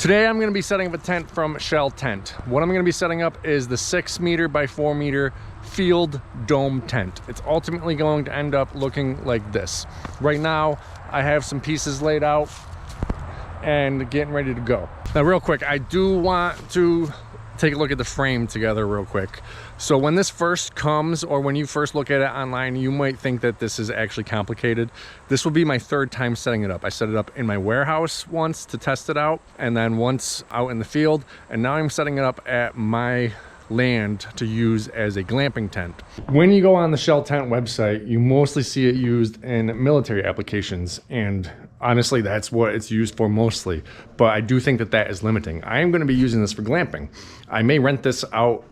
Today I'm going to be setting up a tent from Sheltent. What I'm going to be setting up is the 6 meter by 4 meter field dome tent. It's ultimately going to end up looking like this. Right now I have some pieces laid out and getting ready to go. Now real quick, I do want to take a look at the frame together real quick. So when this first comes, or when you first look at it online, you might think that this is actually complicated. This will be my third time setting it up. I set it up in my warehouse once to test it out, and then once out in the field, and now I'm setting it up at my land to use as a glamping tent. When you go on the Sheltent website, you mostly see it used in military applications, and honestly that's what it's used for mostly, but I do think that that is limiting. I am going to be using this for glamping. I may rent this out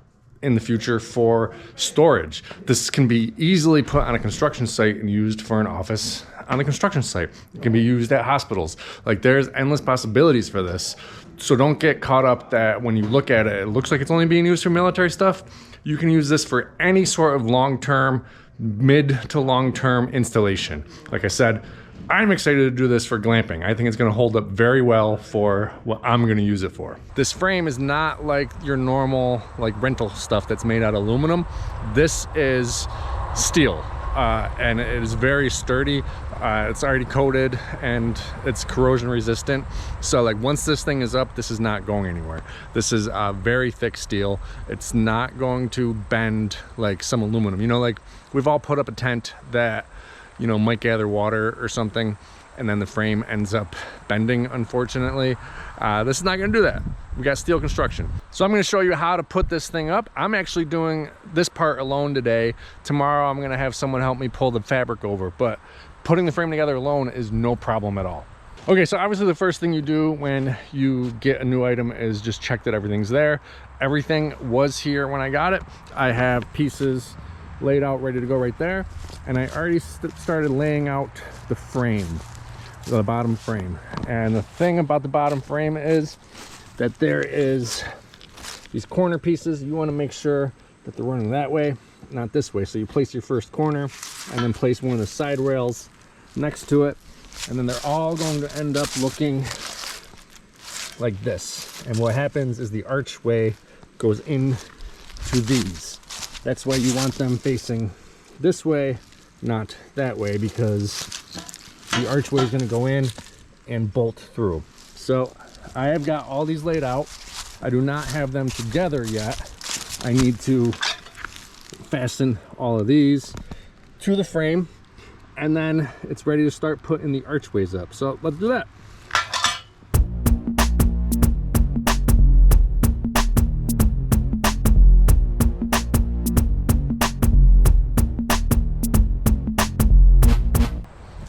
in the future for storage. This can be easily put on a construction site and used for an office on the construction site. It can be used at hospitals. Like, there's endless possibilities for this. So don't get caught up that when you look at it, it looks like it's only being used for military stuff. You can use this for any sort of long-term, mid to long-term installation. Like I said, I'm excited to do this for glamping. I think it's gonna hold up very well for what I'm gonna use it for. This frame is not like your normal rental stuff that's made out of aluminum. This is steel. And it is very sturdy. It's already coated and it's corrosion resistant. So once this thing is up, this is not going anywhere. This is very thick steel. It's not going to bend like some aluminum. You know, we've all put up a tent that, you know, might gather water or something, and then the frame ends up bending, unfortunately. This is not gonna do that. We got steel construction. So I'm gonna show you how to put this thing up. I'm actually doing this part alone today. Tomorrow I'm gonna have someone help me pull the fabric over, but putting the frame together alone is no problem at all. Okay, so obviously the first thing you do when you get a new item is just check that everything's there. Everything was here when I got it. I have pieces laid out ready to go right there, and I already started laying out the frame, the bottom frame. And the thing about the bottom frame is that there is these corner pieces. You want to make sure that they're running that way, not this way. So you place your first corner and then place one of the side rails next to it, and then they're all going to end up looking like this. And what happens is the archway goes into these. That's why you want them facing this way, not that way, because the archway is going to go in and bolt through. So I have got all these laid out. I do not have them together yet. I need to fasten all of these to the frame, and then it's ready to start putting the archways up. So let's do that.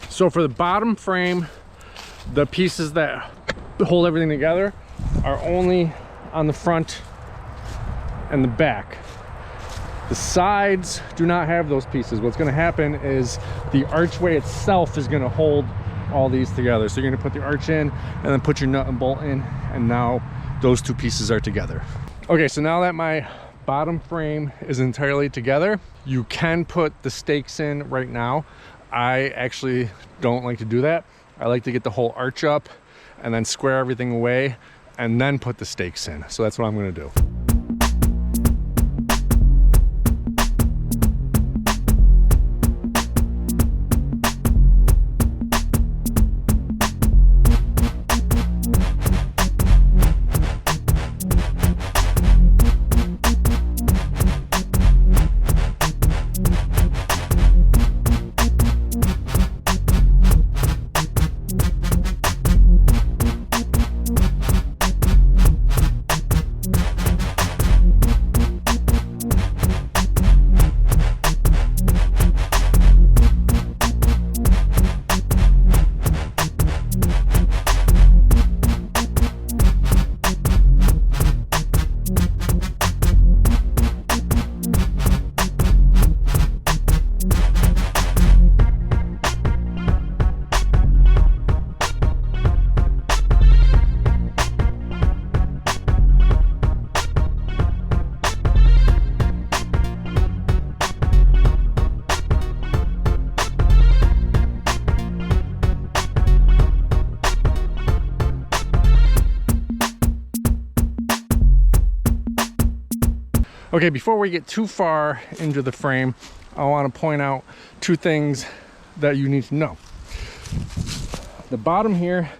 So for the bottom frame, the pieces that hold everything together are only on the front and the back. The sides do not have those pieces. What's going to happen is the archway itself is going to hold all these together. So you're going to put the arch in and then put your nut and bolt in, and now those two pieces are together. Okay, so now that my bottom frame is entirely together, you can put the stakes in right now. I actually don't like to do that. I like to get the whole arch up and then square everything away and then put the stakes in. So that's what I'm going to do. Okay, before we get too far into the frame, I want to point out two things that you need to know. The bottom here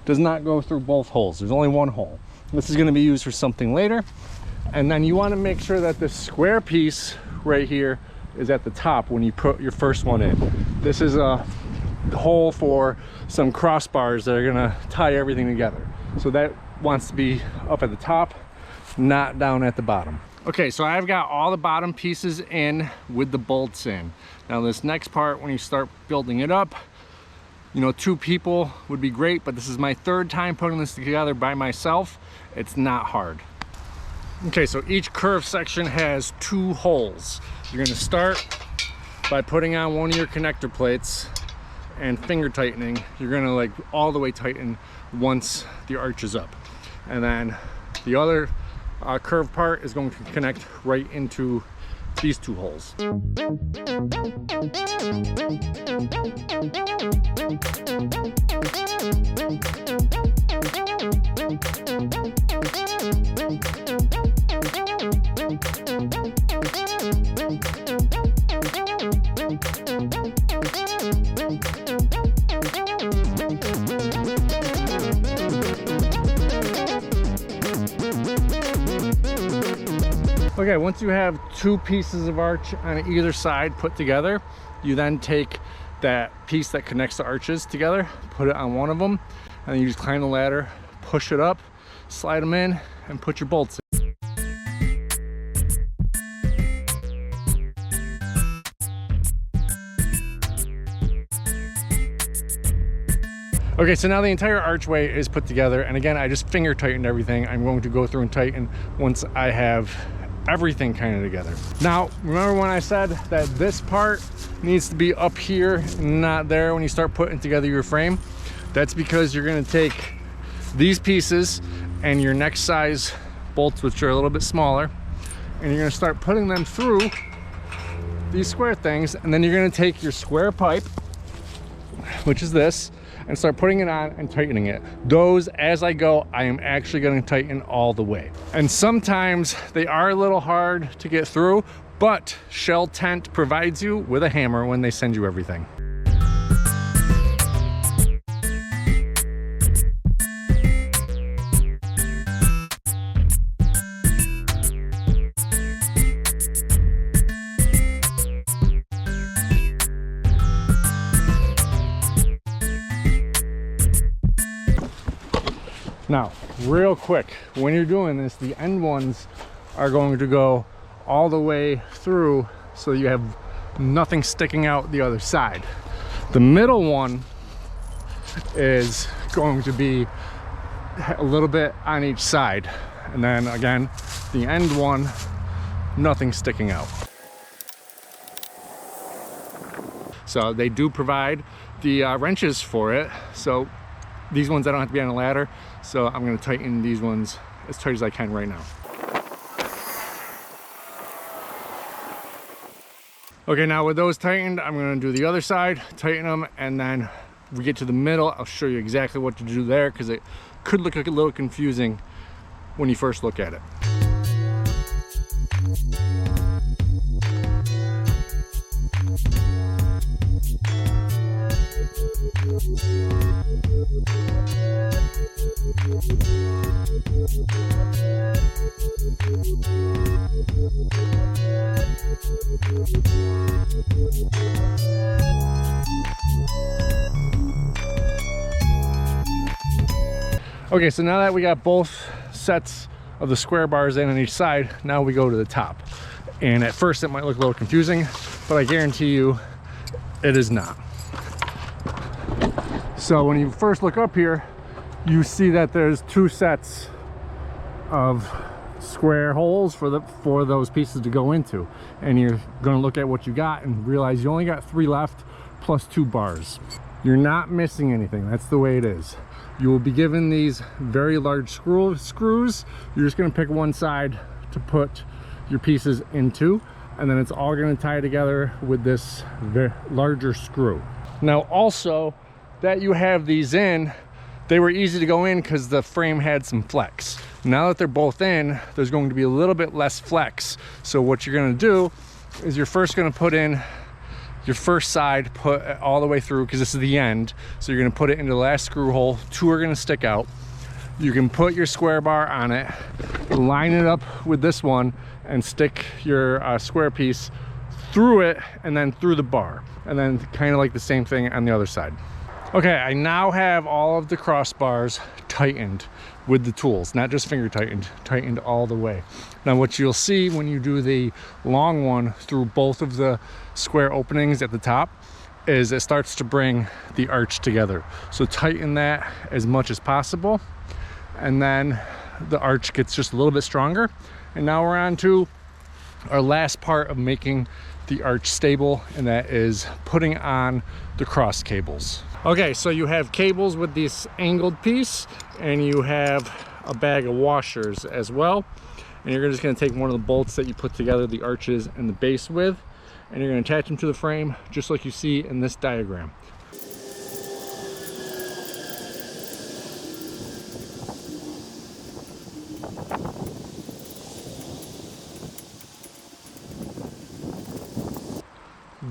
does not go through both holes. There's only one hole. This is going to be used for something later. And then you want to make sure that this square piece right here is at the top when you put your first one in. This is a hole for some crossbars that are going to tie everything together. So that wants to be up at the top, not down at the bottom. Okay, so I've got all the bottom pieces in with the bolts in. Now this next part, when you start building it up, you know, 2 people would be great, but this is my 3rd time putting this together by myself. It's not hard. Okay, so each curved section has 2 holes. You're gonna start by putting on one of your connector plates and finger tightening. You're gonna like all the way tighten once the arch is up. And then the other curved part is going to connect right into these 2 holes. Okay, once you have 2 pieces of arch on either side put together, you then take that piece that connects the arches together, put it on one of them, and then you just climb the ladder, push it up, slide them in, and put your bolts in. Okay, so now the entire archway is put together, and again, I just finger tightened everything. I'm going to go through and tighten once I have everything kind of together. Now, remember when I said that this part needs to be up here, not there when you start putting together your frame? That's because you're gonna take these pieces and your next size bolts, which are a little bit smaller, and you're gonna start putting them through these square things, and then you're gonna take your square pipe, which is this, and start putting it on and tightening it. Those, as I go, I am actually going to tighten all the way. And sometimes they are a little hard to get through, but Sheltent provides you with a hammer when they send you everything. Now, real quick, when you're doing this, the end ones are going to go all the way through so you have nothing sticking out the other side. The middle one is going to be a little bit on each side. And then again, the end one, nothing sticking out. So they do provide the wrenches for it. So these ones I don't have to be on a ladder, so I'm going to tighten these ones as tight as I can right now. Okay, now with those tightened, I'm going to do the other side, tighten them, and then we get to the middle. I'll show you exactly what to do there because it could look a little confusing when you first look at it. Okay, so now that we got both sets of the square bars in on each side, now we go to the top. And at first it might look a little confusing, but I guarantee you it is not. So when you first look up here, you see that there's 2 sets of square holes for those pieces to go into, and you're going to look at what you got and realize you only got 3 left plus 2 bars. You're not missing anything. That's the way it is. You will be given these very large screws. You're just going to pick one side to put your pieces into, and then it's all going to tie together with this larger screw. Now also that you have these in, they were easy to go in because the frame had some flex. Now that they're both in, there's going to be a little bit less flex. So what you're gonna do is you're first gonna put in your first side, put it all the way through, because this is the end. So you're gonna put it into the last screw hole. 2 are gonna stick out. You can put your square bar on it, line it up with this one, and stick your square piece through it and then through the bar. And then kind of like the same thing on the other side. Okay, I now have all of the crossbars tightened with the tools, not just finger tightened all the way. Now what you'll see when you do the long one through both of the square openings at the top is it starts to bring the arch together. So tighten that as much as possible, and then the arch gets just a little bit stronger. And now we're on to our last part of making the arch stable, and that is putting on the cross cables. Okay, so you have cables with this angled piece, and you have a bag of washers as well. And you're just gonna take one of the bolts that you put together the arches and the base with, and you're gonna attach them to the frame just like you see in this diagram.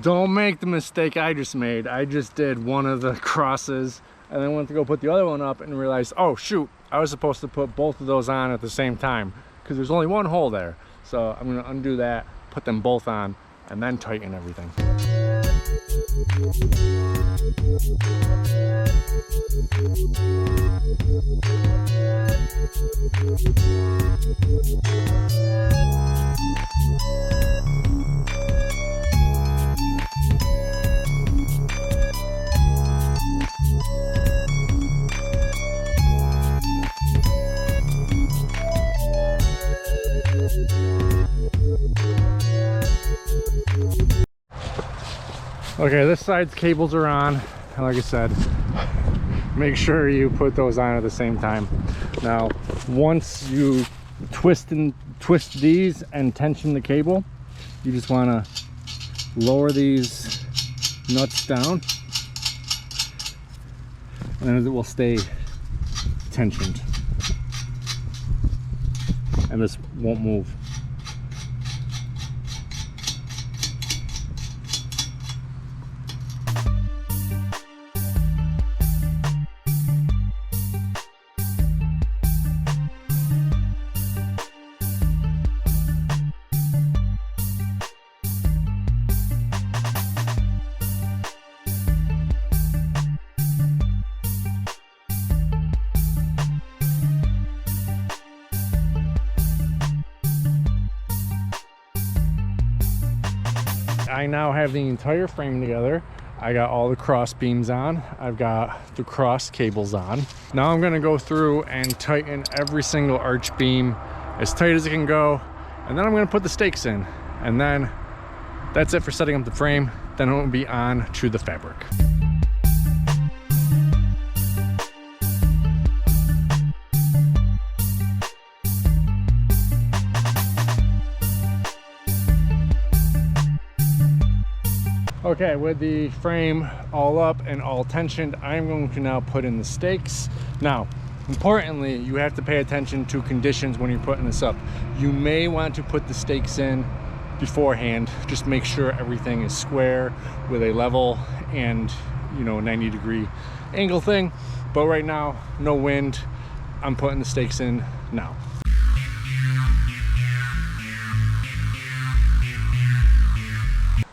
Don't make the mistake I just made. I just did one of the crosses and then went to go put the other one up and realized, oh shoot, I was supposed to put both of those on at the same time because there's only one hole there. So I'm gonna undo that, put them both on, and then tighten everything. Okay, this side's cables are on, and like I said, make sure you put those on at the same time. Now, once you twist these and tension the cable, you just want to lower these nuts down, and then it will stay tensioned, and this won't move. I now have the entire frame together. I got all the cross beams on. I've got the cross cables on. Now I'm gonna go through and tighten every single arch beam as tight as it can go. And then I'm gonna put the stakes in. And then that's it for setting up the frame. Then it will be on to the fabric. Okay, with the frame all up and all tensioned, I'm going to now put in the stakes. Now, importantly, you have to pay attention to conditions when you're putting this up. You may want to put the stakes in beforehand. Just make sure everything is square with a level and, you know, 90-degree angle thing. But right now, no wind. I'm putting the stakes in now.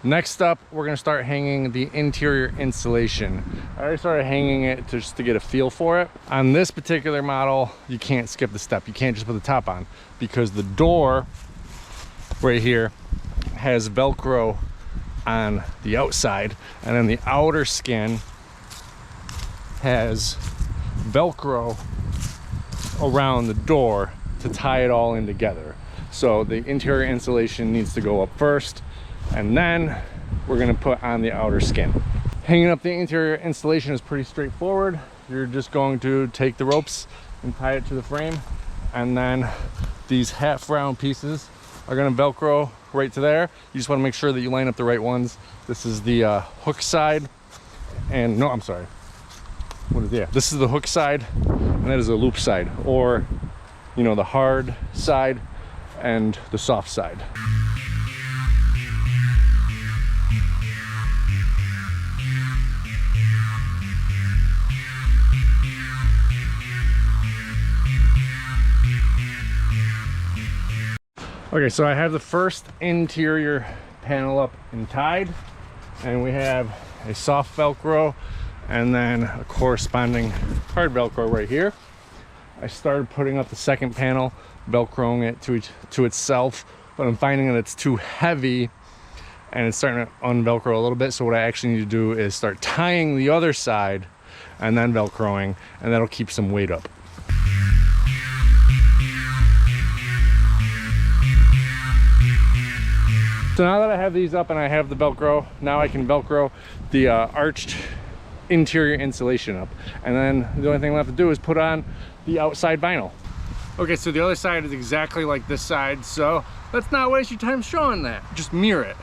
Next up, we're gonna start hanging the interior insulation. I already started hanging it just to get a feel for it. On this particular model, you can't skip the step. You can't just put the top on because the door right here has Velcro on the outside, and then the outer skin has Velcro around the door to tie it all in together. So the interior insulation needs to go up first, and then we're gonna put on the outer skin. Hanging up the interior installation is pretty straightforward. You're just going to take the ropes and tie it to the frame, and then these half round pieces are gonna Velcro right to there. You just wanna make sure that you line up the right ones. This is the hook side, and no, I'm sorry. What is, yeah, this is the hook side, and that is the loop side, or you know, the hard side and the soft side. Okay, so I have the first interior panel up and tied, and we have a soft Velcro and then a corresponding hard Velcro right here. I started putting up the second panel, Velcroing it to itself, but I'm finding that it's too heavy and it's starting to unvelcro a little bit. So what I actually need to do is start tying the other side and then Velcroing, and that'll keep some weight up. So now that I have these up and I have the Velcro, now I can Velcro the arched interior insulation up. And then the only thing left to do is put on the outside vinyl. Okay, so the other side is exactly like this side, so let's not waste your time showing that. Just mirror it.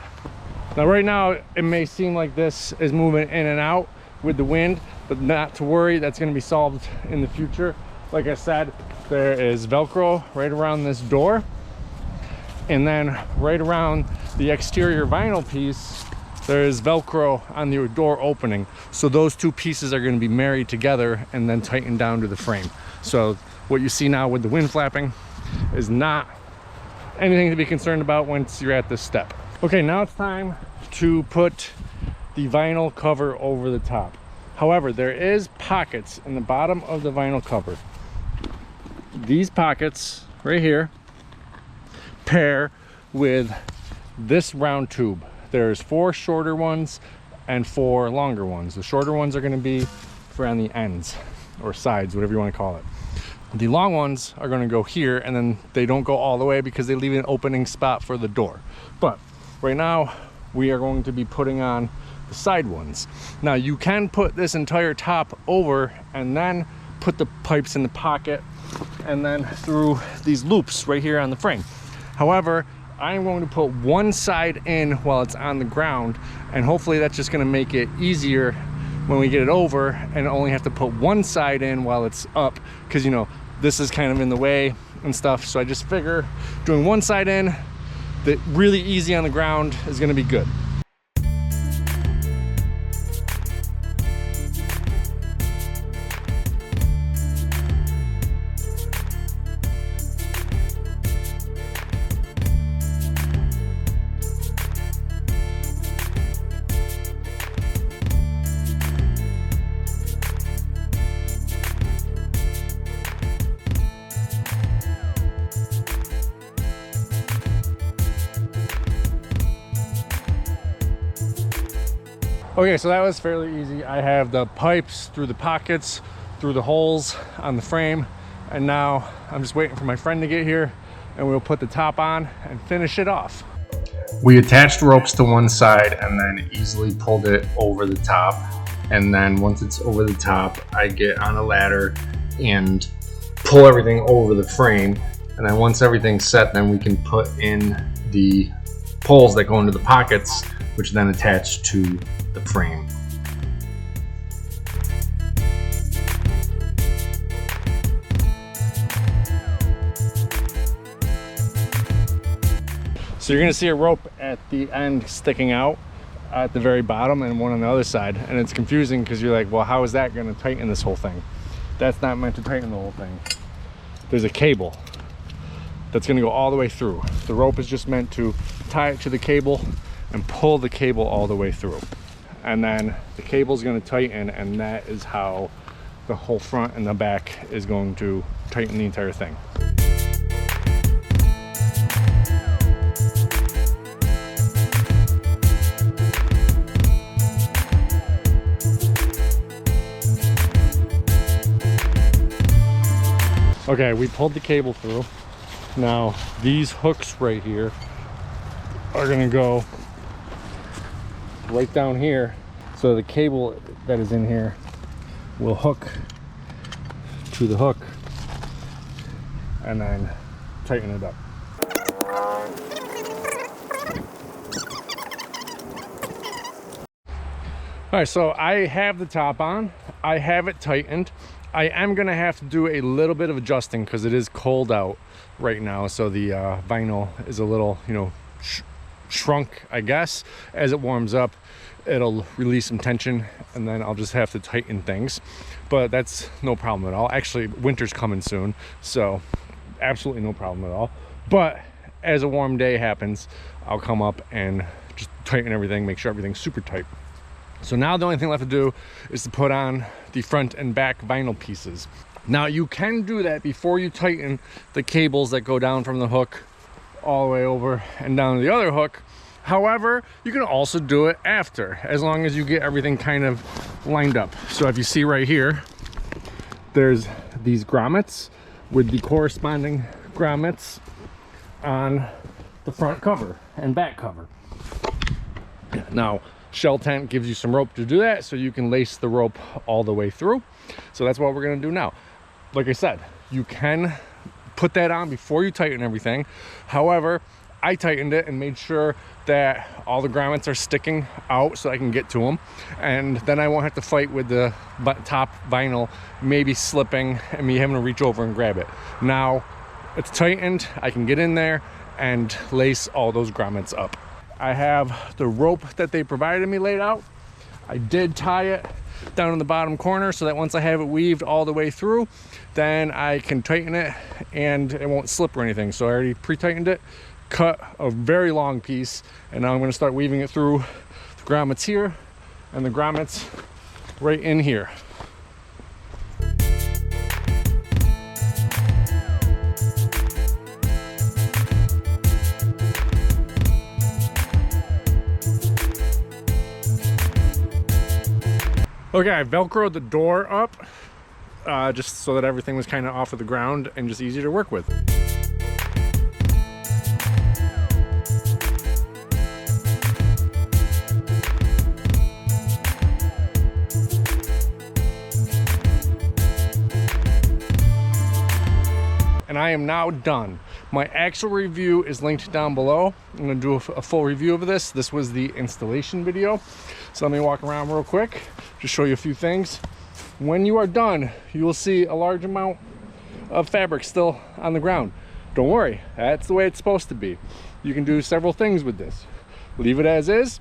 Now right now, it may seem like this is moving in and out with the wind, but not to worry, that's gonna be solved in the future. Like I said, there is Velcro right around this door. And then right around the exterior vinyl piece, there is Velcro on the door opening. So those two pieces are going to be married together and then tightened down to the frame. So what you see now with the wind flapping is not anything to be concerned about once you're at this step. Okay, now it's time to put the vinyl cover over the top. However, there is pockets in the bottom of the vinyl cover. These pockets right here pair with this round tube. There's 4 shorter ones and 4 longer ones. The shorter ones are going to be for on the ends or sides, whatever you want to call it. The long ones are going to go here, and then they don't go all the way because they leave an opening spot for the door. But right now we are going to be putting on the side ones. Now you can put this entire top over and then put the pipes in the pocket and then through these loops right here on the frame. However, I'm going to put one side in while it's on the ground, and hopefully that's just going to make it easier when we get it over and only have to put one side in while it's up, because you know this is kind of in the way and stuff. So I just figure doing one side in that really easy on the ground is going to be good. Okay, so that was fairly easy. I have the pipes through the pockets, through the holes on the frame, and now I'm just waiting for my friend to get here and we'll put the top on and finish it off. We attached ropes to one side and then easily pulled it over the top. And then once it's over the top, I get on a ladder and pull everything over the frame. And then once everything's set, then we can put in the poles that go into the pockets, which then attach to the frame. So you're gonna see a rope at the end sticking out at the very bottom and one on the other side, and it's confusing because you're like, well, how is that gonna tighten this whole thing? That's not meant to tighten the whole thing. There's a cable that's gonna go all the way through. The rope is just meant to tie it to the cable and pull the cable all the way through. And then the cable is going to tighten, and that is how the whole front and the back is going to tighten the entire thing. Okay, we pulled the cable through. Now these hooks right here are going to go right down here, so the cable that is in here will hook to the hook and then tighten it up. All right, so I have the top on, I have it tightened. I am gonna have to do a little bit of adjusting because it is cold out right now, so the vinyl is a little, you know, shrunk, I guess. As it warms up, it'll release some tension, and then I'll just have to tighten things, but that's no problem at all. Actually, winter's coming soon, so absolutely no problem at all. But as a warm day happens, I'll come up and just tighten everything, make sure everything's super tight. So now the only thing left to do is to put on the front and back vinyl pieces. Now you can do that before you tighten the cables that go down from the hook all the way over and down to the other hook. However, you can also do it after, as long as you get everything kind of lined up. So if you see right here, there's these grommets with the corresponding grommets on the front cover and back cover. Now, Sheltent gives you some rope to do that, so you can lace the rope all the way through. So that's what we're gonna do now. Like I said, you can put that on before you tighten everything. However, I tightened it and made sure that all the grommets are sticking out so I can get to them, and then I won't have to fight with the top vinyl maybe slipping and me having to reach over and grab it. Now it's tightened, I can get in there and lace all those grommets up. I have the rope that they provided me laid out. I did tie it down in the bottom corner so that once I have it weaved all the way through, then I can tighten it and it won't slip or anything. So I already pre-tightened it, cut a very long piece, and now I'm going to start weaving it through the grommets here and the grommets right in here. Okay, I velcroed the door up just so that everything was kind of off of the ground and just easier to work with. And I am now done. My actual review is linked down below. I'm gonna do a full review of this. This was the installation video. So let me walk around real quick, just show you a few things. When you are done, you will see a large amount of fabric still on the ground. Don't worry, that's the way it's supposed to be. You can do several things with this. Leave it as is,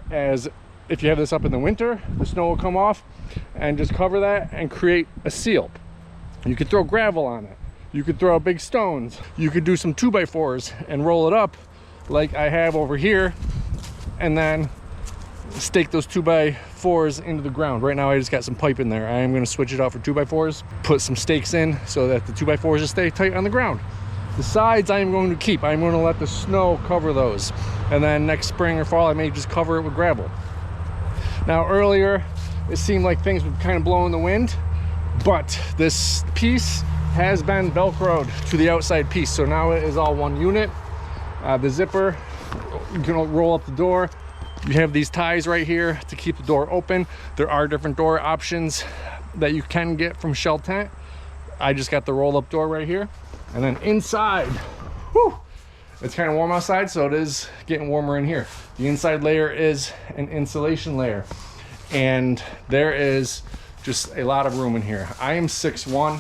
as if you have this up in the winter, the snow will come off, and just cover that and create a seal. You could throw gravel on it. You could throw big stones. You could do some 2x4s and roll it up like I have over here, and then stake those 2x4s into the ground. Right now I just got some pipe in there. I am going to switch it out for 2x4s, put some stakes in so that the 2x4s just stay tight on the ground. The sides I am going to keep. I'm going to let the snow cover those, and then next spring or fall I may just cover it with gravel. Now earlier it seemed like things would kind of blow in the wind, but this piece has been velcroed to the outside piece, so now it is all one unit. The zipper, you can roll up the door. You have these ties right here to keep the door open. There are different door options that you can get from Sheltent. I just got the roll-up door right here. And then inside, whew, it's kind of warm outside, so it is getting warmer in here. The inside layer is an insulation layer, and there is just a lot of room in here. I am 6'1",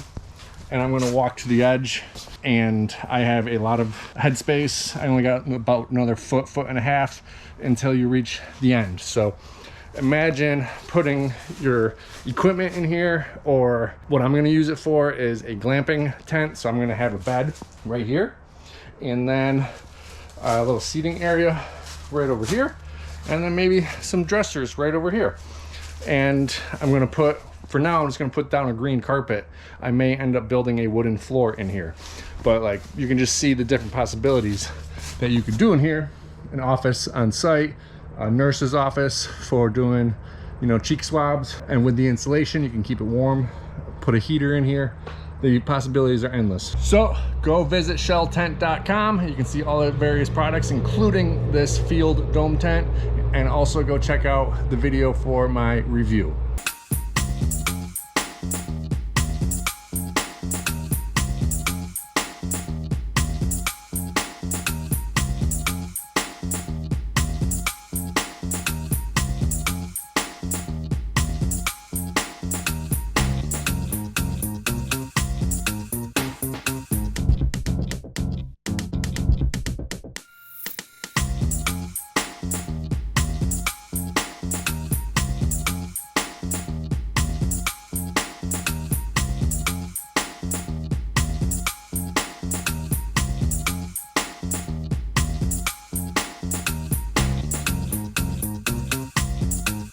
and I'm gonna walk to the edge, and I have a lot of headspace. I only got about another foot and a half until you reach the end. So imagine putting your equipment in here, or what I'm gonna use it for is a glamping tent. So I'm gonna have a bed right here, and then a little seating area right over here, and then maybe some dressers right over here. And I'm gonna put, for now, I'm just gonna put down a green carpet. I may end up building a wooden floor in here, but like, you can just see the different possibilities that you could do in here. An office on site, a nurse's office for doing, you know, cheek swabs, and with the insulation you can keep it warm. Put a heater in here. The possibilities are endless. So go visit sheltent.com. You can see all the various products, including this field dome tent, and also go check out the video for my review.